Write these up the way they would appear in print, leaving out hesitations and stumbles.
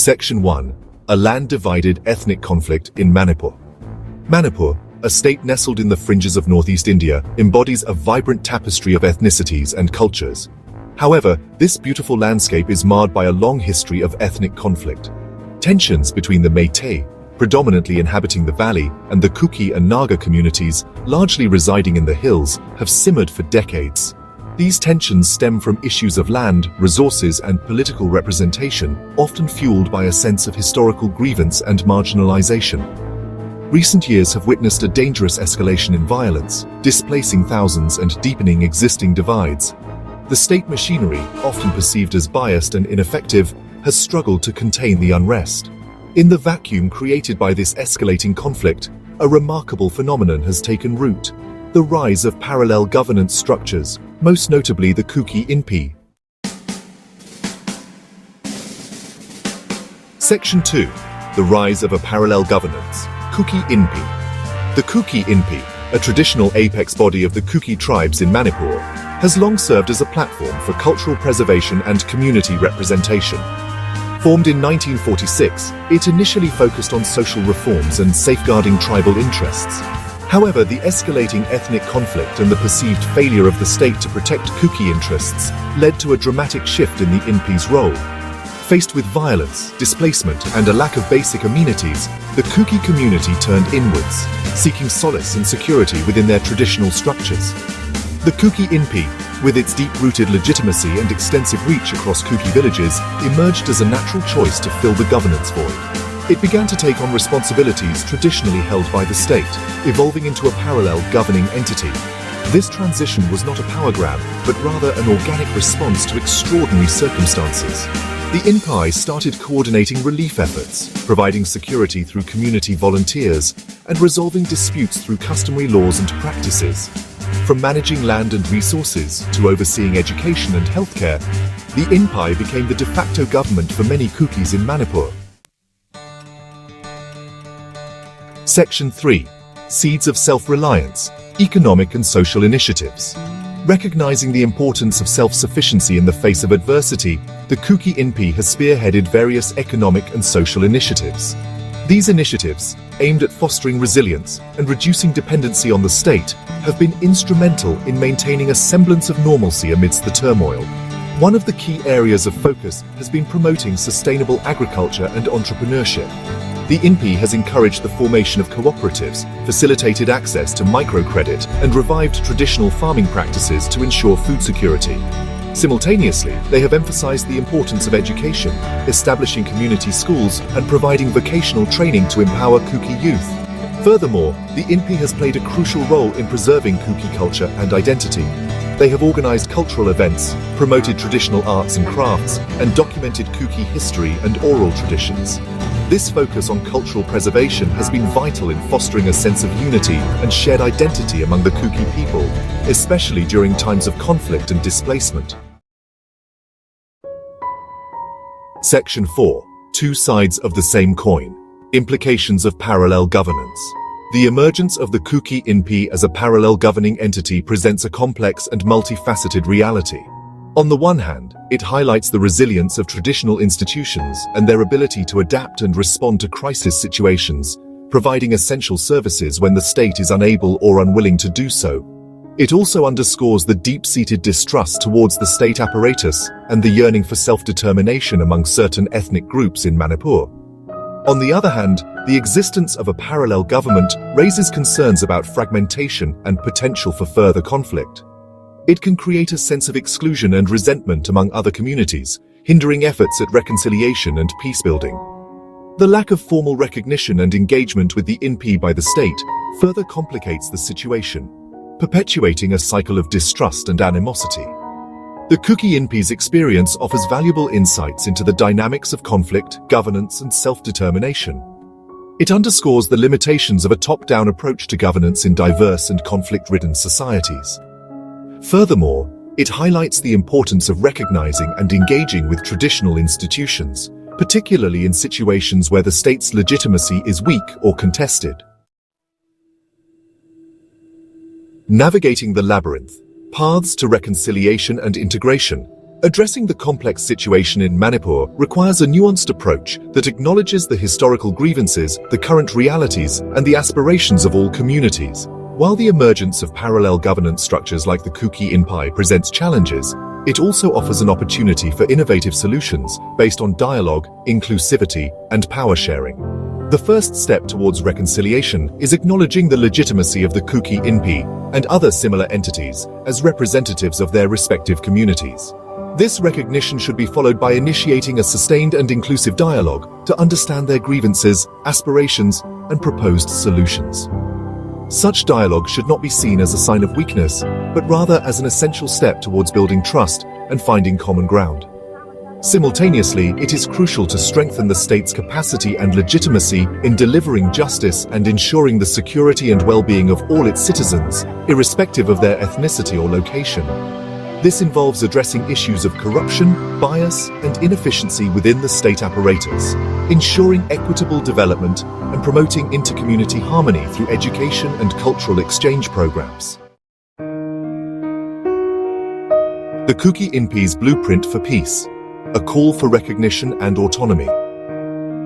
Section 1. A land-divided ethnic conflict in Manipur. Manipur, a state nestled in the fringes of northeast India, embodies a vibrant tapestry of ethnicities and cultures. However, this beautiful landscape is marred by a long history of ethnic conflict. Tensions between the Meitei, predominantly inhabiting the valley, and the Kuki and Naga communities, largely residing in the hills, have simmered for decades. These tensions stem from issues of land, resources, and political representation, often fueled by a sense of historical grievance and marginalization. Recent years have witnessed a dangerous escalation in violence, displacing thousands and deepening existing divides. The state machinery, often perceived as biased and ineffective, has struggled to contain the unrest. In the vacuum created by this escalating conflict, a remarkable phenomenon has taken root: the rise of parallel governance structures, most notably the Kuki Inpe. Section 2. The rise of a parallel governance. Kuki Inpe. The Kuki Inpe, a traditional apex body of the Kuki tribes in Manipur, has long served as a platform for cultural preservation and community representation. Formed in 1946, it initially focused on social reforms and safeguarding tribal interests. However, the escalating ethnic conflict and the perceived failure of the state to protect Kuki interests led to a dramatic shift in the Inpi's role. Faced with violence, displacement, and a lack of basic amenities, the Kuki community turned inwards, seeking solace and security within their traditional structures. The Kuki Inpe, with its deep-rooted legitimacy and extensive reach across Kuki villages, emerged as a natural choice to fill the governance void. It began to take on responsibilities traditionally held by the state, evolving into a parallel governing entity. This transition was not a power grab, but rather an organic response to extraordinary circumstances. The Inpi started coordinating relief efforts, providing security through community volunteers, and resolving disputes through customary laws and practices. From managing land and resources to overseeing education and healthcare, the Inpi became the de facto government for many Kukis in Manipur. Section 3. Seeds of Self-Reliance, Economic and Social Initiatives. Recognizing the importance of self-sufficiency in the face of adversity, the Kuki Inpe has spearheaded various economic and social initiatives. These initiatives, aimed at fostering resilience and reducing dependency on the state, have been instrumental in maintaining a semblance of normalcy amidst the turmoil. One of the key areas of focus has been promoting sustainable agriculture and entrepreneurship. The Inpi has encouraged the formation of cooperatives, facilitated access to microcredit, and revived traditional farming practices to ensure food security. Simultaneously, they have emphasized the importance of education, establishing community schools and providing vocational training to empower Kuki youth. Furthermore, the Inpi has played a crucial role in preserving Kuki culture and identity. They have organized cultural events, promoted traditional arts and crafts, and documented Kuki history and oral traditions. This focus on cultural preservation has been vital in fostering a sense of unity and shared identity among the Kuki people, especially during times of conflict and displacement. Section 4. Two sides of the same coin. Implications of parallel governance. The emergence of the Kuki Inpe as a parallel governing entity presents a complex and multifaceted reality. On the one hand, it highlights the resilience of traditional institutions and their ability to adapt and respond to crisis situations, providing essential services when the state is unable or unwilling to do so. It also underscores the deep-seated distrust towards the state apparatus and the yearning for self-determination among certain ethnic groups in Manipur. On the other hand, the existence of a parallel government raises concerns about fragmentation and potential for further conflict. It can create a sense of exclusion and resentment among other communities, hindering efforts at reconciliation and peace-building. The lack of formal recognition and engagement with the Inpi by the state further complicates the situation, perpetuating a cycle of distrust and animosity. The Kuki Inpe's experience offers valuable insights into the dynamics of conflict, governance, and self-determination. It underscores the limitations of a top-down approach to governance in diverse and conflict-ridden societies. Furthermore, it highlights the importance of recognizing and engaging with traditional institutions, particularly in situations where the state's legitimacy is weak or contested. Navigating the labyrinth. Paths to reconciliation and integration. Addressing the complex situation in Manipur requires a nuanced approach that acknowledges the historical grievances, the current realities, and the aspirations of all communities. While the emergence of parallel governance structures like the Kuki Inpe presents challenges, it also offers an opportunity for innovative solutions based on dialogue, inclusivity, and power sharing. The first step towards reconciliation is acknowledging the legitimacy of the Kuki Inpe and other similar entities as representatives of their respective communities. This recognition should be followed by initiating a sustained and inclusive dialogue to understand their grievances, aspirations, and proposed solutions. Such dialogue should not be seen as a sign of weakness, but rather as an essential step towards building trust and finding common ground. Simultaneously, it is crucial to strengthen the state's capacity and legitimacy in delivering justice and ensuring the security and well-being of all its citizens, irrespective of their ethnicity or location. This involves addressing issues of corruption, bias, and inefficiency within the state apparatus, ensuring equitable development and promoting intercommunity harmony through education and cultural exchange programs. The Kuki Inpe's Blueprint for Peace, a call for recognition and autonomy.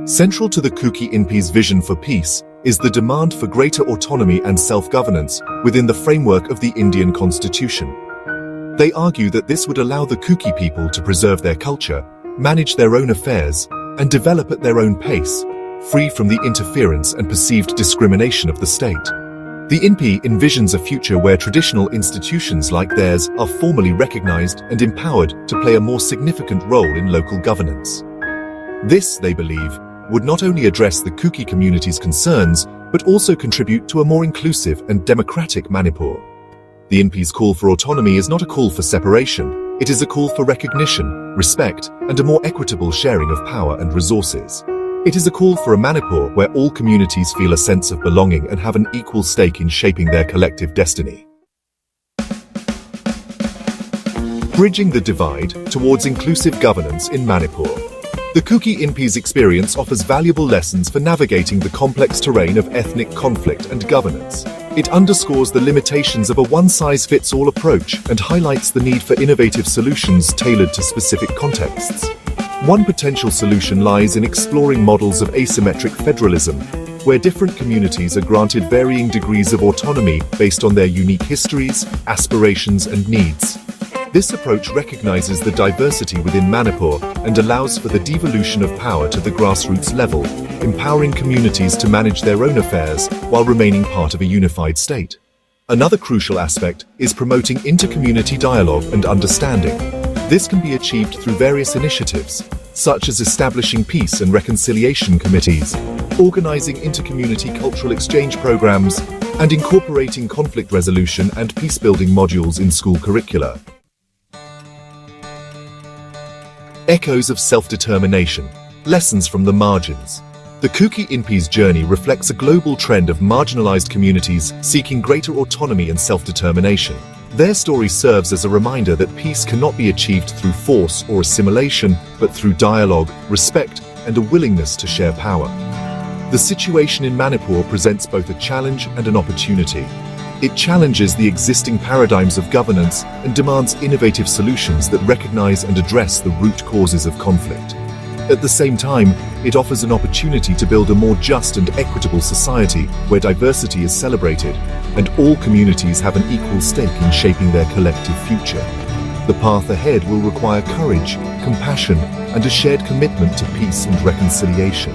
Central to the Kuki Inpe's vision for peace is the demand for greater autonomy and self-governance within the framework of the Indian Constitution. They argue that this would allow the Kuki people to preserve their culture, manage their own affairs, and develop at their own pace, free from the interference and perceived discrimination of the state. The Inpi envisions a future where traditional institutions like theirs are formally recognized and empowered to play a more significant role in local governance. This, they believe, would not only address the Kuki community's concerns, but also contribute to a more inclusive and democratic Manipur. The Inpi's call for autonomy is not a call for separation, it is a call for recognition, respect, and a more equitable sharing of power and resources. It is a call for a Manipur where all communities feel a sense of belonging and have an equal stake in shaping their collective destiny. Bridging the divide towards inclusive governance in Manipur. The Kuki Inpe's experience offers valuable lessons for navigating the complex terrain of ethnic conflict and governance. It underscores the limitations of a one-size-fits-all approach and highlights the need for innovative solutions tailored to specific contexts. One potential solution lies in exploring models of asymmetric federalism, where different communities are granted varying degrees of autonomy based on their unique histories, aspirations, and needs. This approach recognizes the diversity within Manipur and allows for the devolution of power to the grassroots level, empowering communities to manage their own affairs while remaining part of a unified state. Another crucial aspect is promoting intercommunity dialogue and understanding. This can be achieved through various initiatives, such as establishing peace and reconciliation committees, organizing intercommunity cultural exchange programs, and incorporating conflict resolution and peace-building modules in school curricula. Echoes of self-determination, lessons from the margins. The Kuki Inpe's journey reflects a global trend of marginalized communities seeking greater autonomy and self-determination. Their story serves as a reminder that peace cannot be achieved through force or assimilation, but through dialogue, respect, and a willingness to share power. The situation in Manipur presents both a challenge and an opportunity. It challenges the existing paradigms of governance and demands innovative solutions that recognize and address the root causes of conflict. At the same time, it offers an opportunity to build a more just and equitable society where diversity is celebrated and all communities have an equal stake in shaping their collective future. The path ahead will require courage, compassion, and a shared commitment to peace and reconciliation.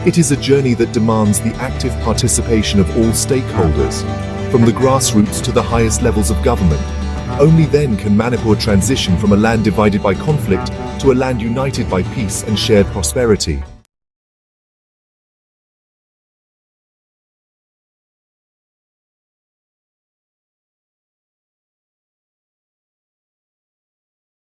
It is a journey that demands the active participation of all stakeholders, from the grassroots to the highest levels of government. Only then can Manipur transition from a land divided by conflict to a land united by peace and shared prosperity.